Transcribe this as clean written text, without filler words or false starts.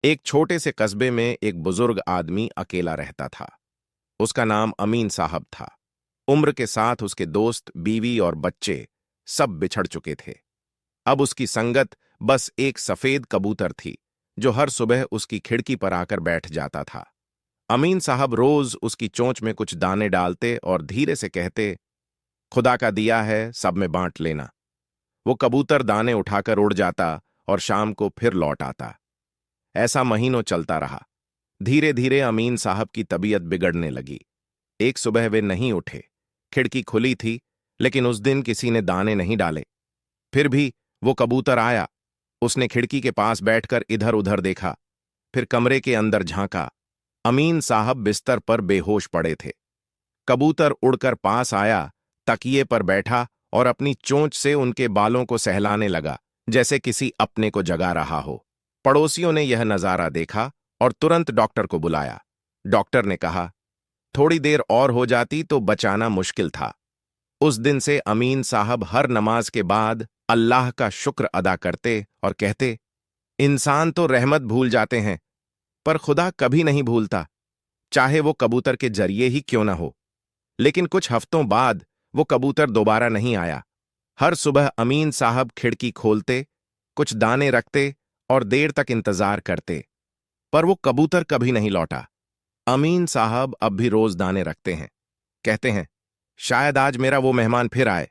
एक छोटे से कस्बे में एक बुजुर्ग आदमी अकेला रहता था। उसका नाम अमीन साहब था। उम्र के साथ उसके दोस्त, बीवी और बच्चे सब बिछड़ चुके थे। अब उसकी संगत बस एक सफेद कबूतर थी, जो हर सुबह उसकी खिड़की पर आकर बैठ जाता था। अमीन साहब रोज उसकी चोंच में कुछ दाने डालते और धीरे से कहते, खुदा का दिया है, सब में बांट लेना। वो कबूतर दाने उठाकर उड़ जाता और शाम को फिर लौट आता। ऐसा महीनों चलता रहा। धीरे धीरे अमीन साहब की तबीयत बिगड़ने लगी। एक सुबह वे नहीं उठे। खिड़की खुली थी, लेकिन उस दिन किसी ने दाने नहीं डाले। फिर भी वो कबूतर आया। उसने खिड़की के पास बैठकर इधर उधर देखा, फिर कमरे के अंदर झांका। अमीन साहब बिस्तर पर बेहोश पड़े थे। कबूतर उड़कर पास आया, तकिए पर बैठा और अपनी चोंच से उनके बालों को सहलाने लगा, जैसे किसी अपने को जगा रहा हो। पड़ोसियों ने यह नजारा देखा और तुरंत डॉक्टर को बुलाया। डॉक्टर ने कहा, थोड़ी देर और हो जाती तो बचाना मुश्किल था। उस दिन से अमीन साहब हर नमाज के बाद अल्लाह का शुक्र अदा करते और कहते, इंसान तो रहमत भूल जाते हैं, पर खुदा कभी नहीं भूलता, चाहे वो कबूतर के जरिए ही क्यों ना हो। लेकिन कुछ हफ्तों बाद वो कबूतर दोबारा नहीं आया। हर सुबह अमीन साहब खिड़की खोलते, कुछ दाने रखते और देर तक इंतजार करते, पर वो कबूतर कभी नहीं लौटा। अमीन साहब अब भी रोज दाने रखते हैं। कहते हैं, शायद आज मेरा वो मेहमान फिर आए।